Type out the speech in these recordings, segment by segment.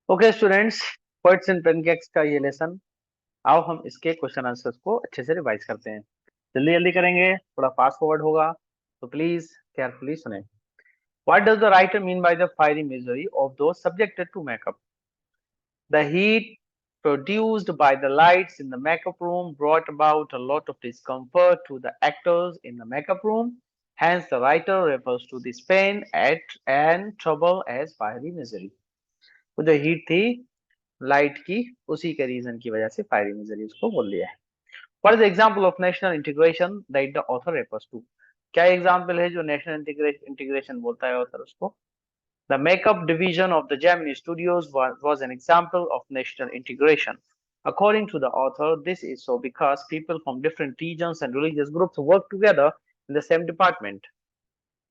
Okay students, poets and pancakes का ये lesson. आओ हम इसके क्वेश्चन आंसर्स को अच्छे से रिवाइज करते हैं। जल्दी जल्दी करेंगे, थोड़ा फास्ट फॉरवर्ड होगा, तो प्लीज केयरफुली सुने। What does the writer mean by the fiery misery of those subjected to makeup? The heat produced by the lights in the makeup room brought about a lot of discomfort to the actors in the makeup room. Hence, the writer refers to this pain and trouble as fiery misery. वो जो heat थी light की, उसी के reason की वजह से fiery misery उसको बोल दिया है। What is example of national integration that the author refers to? क्या एग्जांपल है जो नेशनल इंटीग्रेशन बोलता है ऑथर उसको? The makeup division of the Gemini Studios was an example of national integration. According to the author, this is so because people from different regions and religious groups work together in the same department.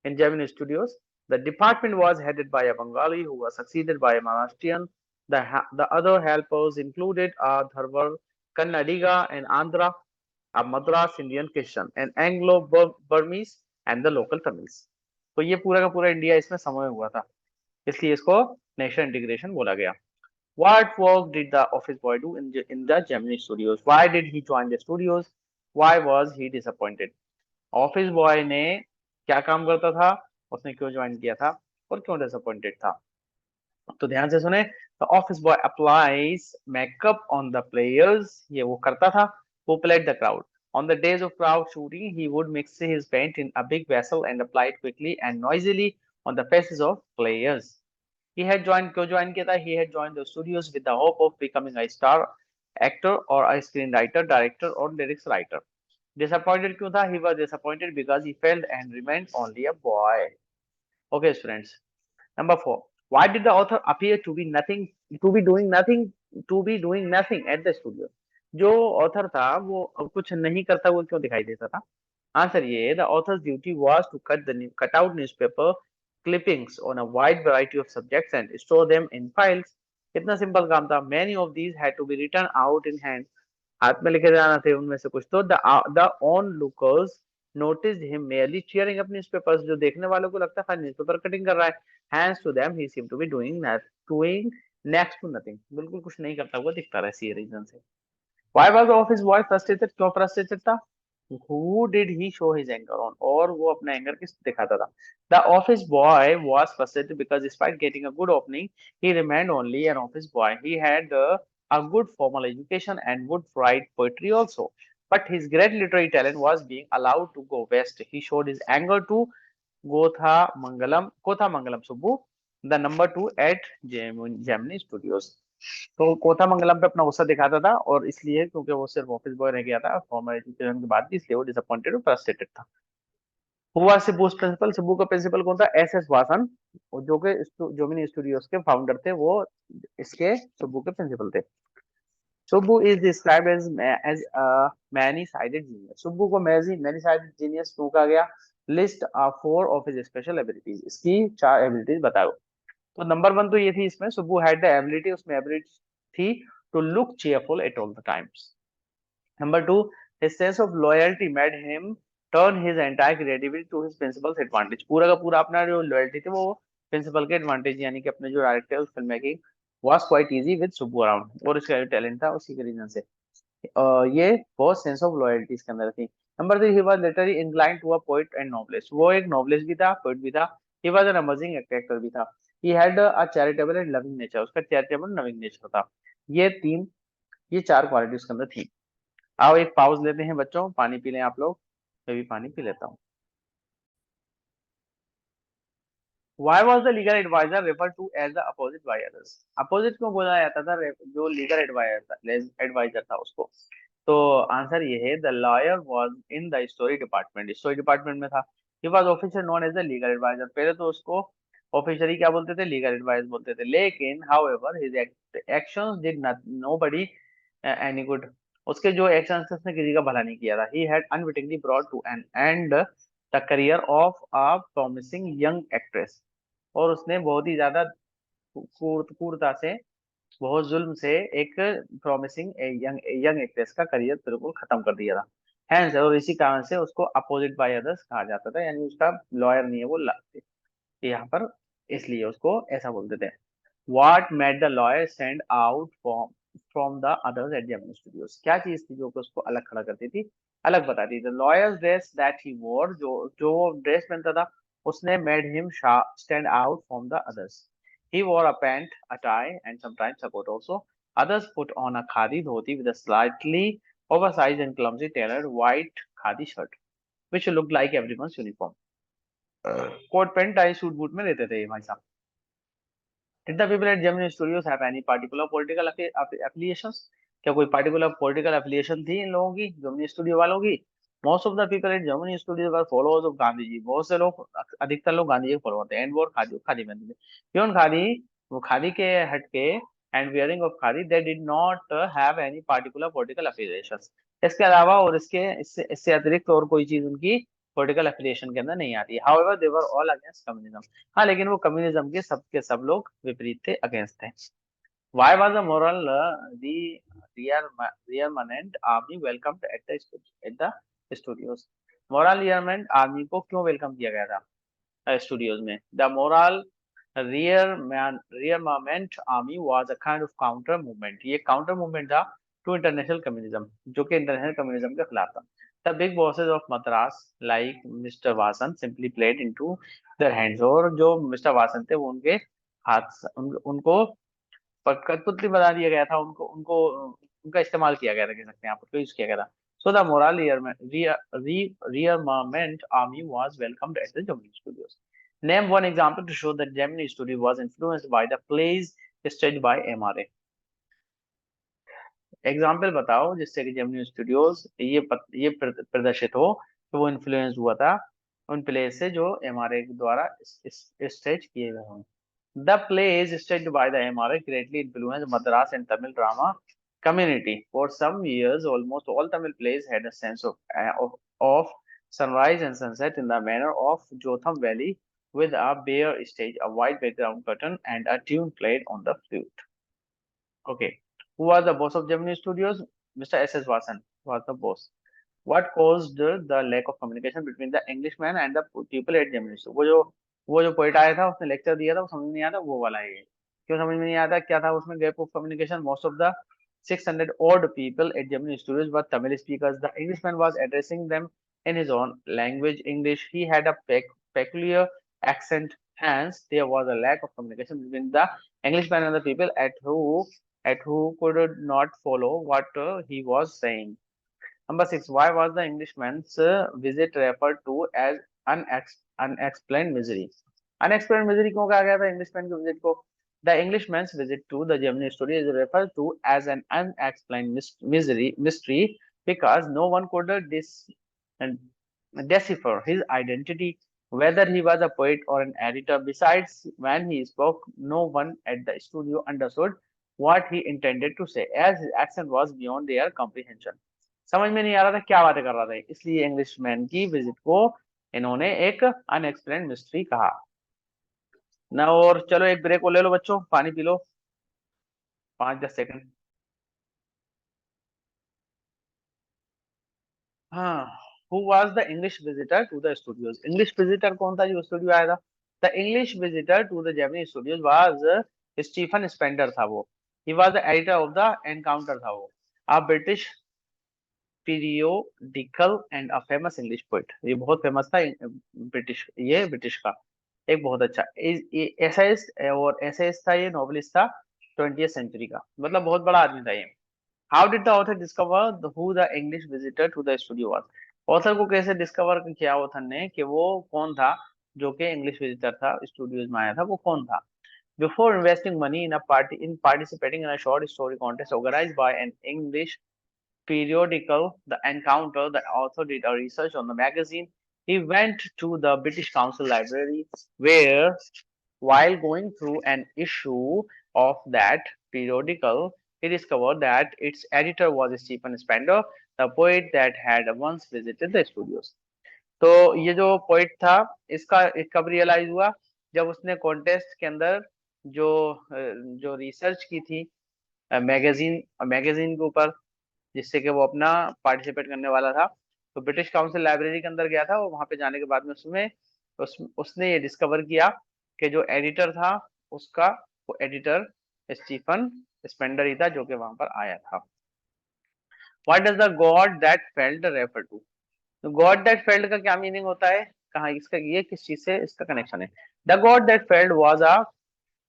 In Gemini Studios, the department was headed by a Bengali who was succeeded by a Maharashtrian. The other helpers included a Dharwar Kannadiga and Andhra, a Madras Indian Christian, an Anglo-Burmese and the local Tamils. तो ये पूरा का पूरा India इसमें समय हुआ था, इसलिए इसको नेशनल इंटीग्रेशन बोला गया। What work did the office boy do in the Gemini Studios? Why did he join the studios? Why was he disappointed? Office boy ने क्या काम करता था, उसने क्यों ज्वाइन किया था और क्यों डिसअपॉइंटेड था? तो ध्यान से सुने। The office boy applies makeup on the players, ये वो करता था, who played the crowd. On the days of crowd shooting, he would mix his paint in a big vessel and apply it quickly and noisily on the faces of players. He had joined, क्यों join किया था? He had joined the studios with the hope of becoming a star actor or a screenwriter, director or lyrics writer. Disappointed क्यों था? He was disappointed because he failed and remained only a boy. Okay, students. Number 4. Why did the author appear to be nothing, to be doing nothing at the studio? जो author था वो अब कुछ नहीं करता, वो क्यों दिखाई देता था? आंसर ये है, the author's duty was to cut out newspaper clippings on a wide variety of subjects and store them in files. कितना सिंपल काम था। Many of these had to be written out in hand. हाथ में लिखे जाना थे उनमें से कुछ। तो the on lookers noticed him merely cheering up newspapers. जो देखने वालों को लगता था न्यूज़पेपर कटिंग कर रहा है। Hands to them, he seemed to be doing next to nothing. बिल्कुल कुछ नहीं करता हुआ दिखता रहा इसी रीजन से। Why was the office boy frustrated? क्यों frustrated था? Who did he show his anger on? और वो अपना एंगर किस दिखाता था? The office boy was frustrated because despite getting a good opening, he remained only an office boy. He had a good formal education and would write poetry also. But his great literary talent was being allowed to go west. He showed his anger to Kotha Mangalam Subbu, the number 2 at Gemini Studios. तो कोथा मंगलम पे अपना गुस्सा दिखाता था, और इसलिए क्योंकि वो सिर्फ ऑफिस बॉय रह गया था फॉर्मल एजुकेशन के बाद भी, इसलिए वो डिसअपॉइंटेड और फ्रस्ट्रेटेड था। हुआ सिब्बूस प्रिंसिपल, सिब्बू का प्रिंसिपल कौन था? एस वासन, जो कि जोमिनी स्टूडियोज के फाउंडर थे, वो इसके सिब्बू के प्रिंसिपल थे। Subbu is described as many sided genius. Subbu को मैनी साइडेड जीनियस क्यों कहा गया? List 4 of his special abilities, इसकी 4 एबिलिटीज बताओ। तो नंबर 1 तो ये थी इसमें, सुब्बू हैड द एबिलिटी, उसमें एबिलिटी थी to look cheerful at all the times. Number 2, his sense of loyalty made him turn his entire creativity to his principal's advantage. पूरा का पूरा अपना जो लॉयल्टी थी वो प्रिंसिपल के एडवांटेज, यानी कि अपने जो director film making was quite easy with Subbu around, और इसका जो टैलेंट था उसी के रीजन से ये बहुत सेंस ऑफ लॉयल्टी इसके अंदर थी। Number 3, he was literally inclined to a poet and novelist. वो एक नॉवलिस्ट भी था, पोएट भी था। he was an amazing actor भी था। he had a charitable and loving nature. उसका चैरिटेबल लविंग नेचर था। ये 4 क्वालिटी उसके अंदर थी। आओ एक पाउज लेते हैं बच्चों, पानी पी लें आप लोग, मैं भी पानी पी लेता हूँ। Why was the legal advisor referred to as the opposite by others? Opposite क्यों बोला जाता था? जो लीगल एडवाइजर था उसको। तो आंसर ये है, the lawyer was in the story department, story department में था। He was official known as the legal adviser. पहले तो उसको ऑफिशियली क्या बोलते थे? लीगल एडवाइस बोलते थे। लेकिन however his actions did not nobody any good. उसके जो एक्शंस थे उसने किसी का भला नहीं किया था। He had unwittingly brought to an end the career of a promising young actress. और उसने बहुत ही ज्यादा क्रूरता से, बहुत जुल्म से एक प्रॉमिसिंग यंग एक्ट्रेस का करियर बिल्कुल खत्म कर दिया था। हैंस, और इसी कारण से उसको अपोजिट बाय अदर्स कहा जाता था, यानी उसका लॉयर नहीं है वो यहाँ पर, इसलिए उसको ऐसा बोलते थे। What made the lawyer stand out from the others at Gemini Studios? क्या चीज थी जो कि उसको अलग खड़ा करती थी, अलग बताती थी? The lawyer's dress that he wore, जो जो ड्रेस पहनता था, उसने made him stand out from the others. He wore a pant, a tie, and sometimes a coat also. Others put on a khadi dhoti with a slightly oversized and clumsy tailored white khadi shirt, which looked like everyone's uniform. Coat pant tie suit boot में रहते थे ये भाई साहब। Did the people at Gemini Studios have any particular political affiliations? क्या कोई particular political affiliation थी इन लोगों की, Gemini Studio वालों की? Most of the people at Gemini Studios were followers of Gandhi ji. बहुत से लोग, अधिकतर लोग गांधी जी के फॉलो होते हैं। एंड वो खादी खादी पहनते थे। क्यों खादी? वो खादी के हटके and wearing of khadi, they did not have any particular political affiliations. इसके अलावा और इसके इससे इससे अतिरिक्त और कोई चीज उनकी पॉलिटिकल एफिलिएशन के अंदर नहीं आती। However they were all against communism. हाँ, लेकिन वो कम्युनिज्म के सब लोग विपरीत थे, अगेंस्ट थे। Why was the moral rearmament army welcomed at the studios? Moral rearmament army को क्यों वेलकम किया गया था स्टूडियोज में? The moral rearmament army was a kind of counter movement. ये काउंटर मूवमेंट था टू इंटरनेशनल कम्युनिज्म, जो कि इंटरनेशनल कम्युनिज्म के खिलाफ था। The big bosses of Madras like mister Vasan simply played into their hands. और जो मिस्टर वासन थे वो उनके हाथ उनको कठपुतली बना दिया गया था, उनको उनको उनका इस्तेमाल किया गया था, कह सकते हैं, आप उसको यूज किया गया था। So the moral rearmament army was welcomed at the Gemini Studios. Name one example to show that Gemini Studio was influenced by the plays staged by MRA. Example बताओ जिससे कि जेमिनी स्टूडियोज ये प्रदर्शित हो कि वो इन्फ्लुएंस हुआ था उन प्ले से जो एमआरए द्वारा स्टेज किए गए हों। The plays staged by the MRA greatly influenced Madras and Tamil drama community. For some years, almost all Tamil plays had a sense of sunrise and sunset in the manner of Jotham Valley, with a bare stage, a white background curtain, and a tune played on the flute. Okay. Who was the boss of Gemini Studios? Mr. S.S. Vasan was the boss. What caused the lack of communication between the Englishman and the people at Gemini Studios? वो जो poet आया था, उसने lecture दिया था, वो समझ नहीं आता, वो वाला है ये। क्यों समझ में नहीं आता? क्या था उसमें gap of communication? Most of the 600 odd people at Gemini Studios were Tamil speakers. The Englishman was addressing them in his own language, English. He had a peculiar accent. Hence, there was a lack of communication between the Englishman and the people at who could not follow what he was saying. Number 6. Why was the Englishman's visit referred to as unexplained misery? Unexplained misery क्यों कहा गया था Englishman के visit को? The Englishman's visit to the Gemini Studio is referred to as an unexplained mystery because no one could decipher his identity, whether he was a poet or an editor. Besides, when he spoke, no one at the studio understood what he intended to say, as his accent was beyond their comprehension. समझ में नहीं आ रहा था क्या बातें कर रहा था, इसलिए इंग्लिशमैन की विजिट को इन्होंने एक अनएक्सप्लेन्ड मिस्ट्री कहा ना। और चलो एक ब्रेक ले लो बच्चों, पानी पी लो 5-10 सेकंड। हाँ, who was the English visitor to the studios? English visitor कौन था जो स्टूडियो आया था? The English visitor to the Gemini studios was Stephen Spender था वो। He was the editor of the Encounter था वो, a British periodical and a famous English poet. ये बहुत फेमस था, ब्रिटिश का एक बहुत अच्छा एसेइस्ट और एसेइस्ट था, ये नॉवेलिस्ट था 20th सेंचुरी का, मतलब बहुत बड़ा आदमी था ये। How did the author discover who the English visitor to the studio was? Author को कैसे डिस्कवर किया ऑथर ने कि वो कौन था जो कि इंग्लिश विजिटर था, स्टूडियोज में आया था, वो कौन था? Before investing money in participating in a short story contest organised by an English periodical, The Encounter, the author did a research on the magazine. He went to the British Council Library, where, while going through an issue of that periodical, he discovered that its editor was Stephen Spender, the poet that had once visited the studios. तो ये जो poet था, इसका कब realise हुआ? जब उसने contest के अंदर जो जो रिसर्च की थी मैगजीन के ऊपर, जिससे कि वो अपना पार्टिसिपेट करने वाला था। तो ब्रिटिश काउंसिल लाइब्रेरी के अंदर गया था, और वहां पे जाने के बाद में उसने ये डिस्कवर किया कि जो एडिटर था उसका वो एडिटर स्टीफन स्पेंडर ही था जो कि वहां पर आया था। What does the God that failed refer to? तो गॉड दैट फेल्ड का क्या मीनिंग होता है, कहाँ इसका, ये किस चीज से इसका कनेक्शन है? The God that failed was a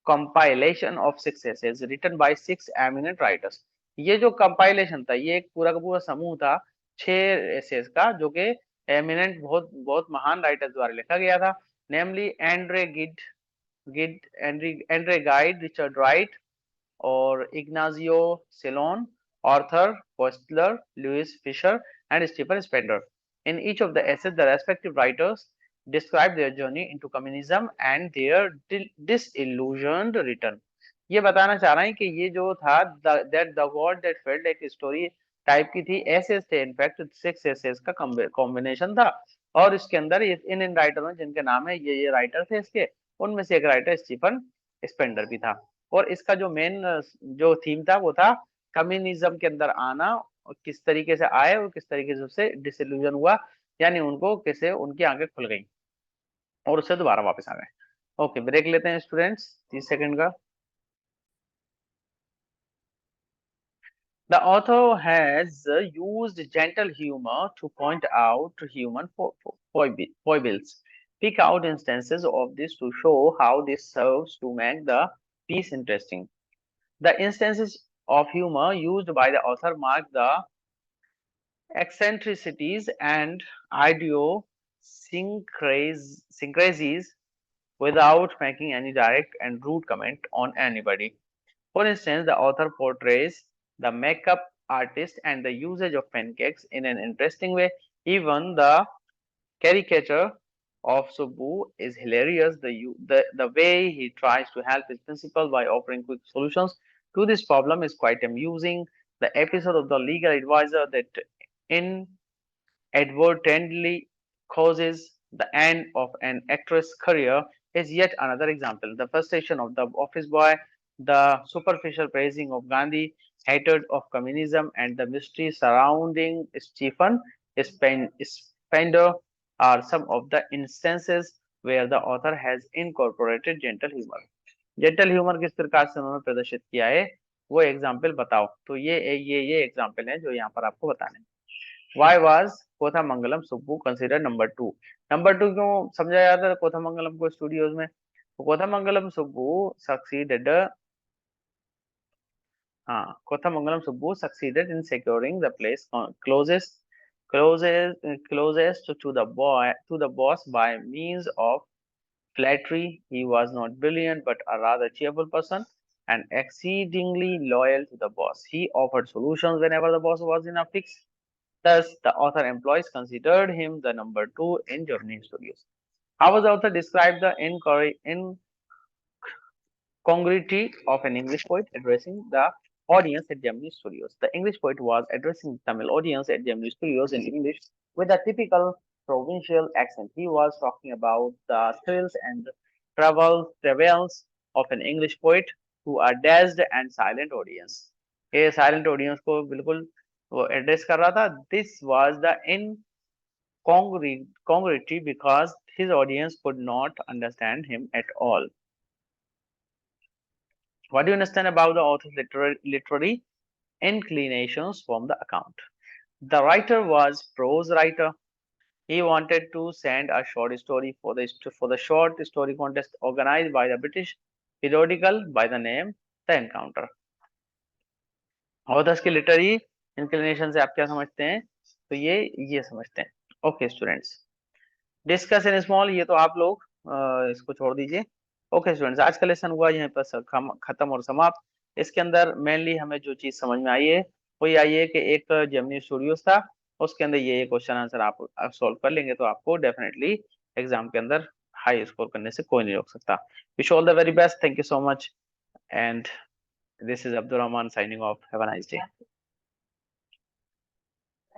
compilation of six essays written by six eminent writers। ये जो compilation था, ये एक पूरा का पूरा समूह था 6 essays का, जो कि eminent, बहुत बहुत महान राइटर्स द्वारा लिखा गया था। Namely Andre Gide Gide Andre Gide, Richard Wright और Ignazio Silone, Arthur Koestler, Louis Fisher, and Stephen Spender. In each of the essays, the respective writers describe their journey into communism and their disillusioned return। ये बताना चाह रहे हैं कि ये जो था that the world that felt एक स्टोरी टाइप की थी, एसेस थे, इनफैक्ट 6 एसेस का कॉम्बिनेशन था। और इसके अंदर इन राइटरों जिनके नाम है, ये राइटर थे इसके, उनमें से एक राइटर स्टीफन स्पेंडर भी था। और इसका जो मेन जो थीम था वो था कम्युनिज्म के अंदर आना, और किस तरीके से आए और किस तरीके से उससे डिसइल्यूजन हुआ, यानी उनको कैसे उनकी आंखें खुल गई और उससे दोबारा वापस आ गए। ओके, ब्रेक लेते हैं स्टूडेंट्स 30 सेकंड का। The author has used gentle humor to point out human foibles, pick out instances of this to show how this serves to make the piece interesting. The instances of humor used by the author mark the eccentricities and idiosyncrasies without making any direct and rude comment on anybody. For instance, the author portrays the makeup artist and the usage of pancakes in an interesting way. Even the caricature of Subbu is hilarious. The way he tries to help his principal by offering quick solutions to this problem is quite amusing. The episode of the legal advisor that inadvertently causes the end of an actress' career is yet another example. The frustration of the office boy, the superficial praising of Gandhi, hatred of communism, and the mystery surrounding Stephen Spender are some of the instances where the author has incorporated gentle humor। Gentle humour किस प्रकार से उन्होंने प्रदर्शित किया है, वो example बताओ। तो ये एग्जाम्पल है जो यहाँ पर आपको बताने हैं। Why was Kothamangalam Subbu consider number 2? Number 2 क्यों समझा जाता है कोथामंगलम को स्टूडियोज में? तो कोथामंगलम सुब्बू सक्सीडेड, हाँ, Kothamangalam Subbu succeeded in securing the place closest to the boss by means of flattery. He was not brilliant but a rather cheerful person and exceedingly loyal to the boss. He offered solutions whenever the boss was in a fix. Thus, the author employees considered him the number 2 in Germany studios. How was the author described the incongruity of an English poet addressing the audience at Gemini Studios? The English poet was addressing the Tamil audience at Gemini Studios in English with a typical provincial accent. He was talking about the thrills and travails of an English poet who are dazed and silent audience. ये silent audience को बिल्कुल वो address कर रहा था। This was the incongruity because his audience could not understand him at all. What do you understand about the author's literary inclinations from the account? The writer was prose writer. He wanted to send a short story for the short story contest organized by the British periodical by the name The Encounter. Authors की literary inclination से आप क्या समझते हैं? तो ये समझते हैं। Okay students, discuss in small, ये तो आप लोग इसको छोड़ दीजिए। ओके स्टूडेंट्स, आज का लेसन हुआ यहीं पर खत्म और समाप्त। इसके अंदर मेनली हमें जो चीज समझ में आई है वो ये आई है कि एक जेमिनी स्टूडियोज था, उसके अंदर ये क्वेश्चन आंसर आप सॉल्व कर लेंगे तो आपको डेफिनेटली एग्जाम के अंदर हाई स्कोर करने से कोई नहीं रोक सकता। Wish all the very best, thank you so much, and this is Abdul Rahman signing off. Have a nice day.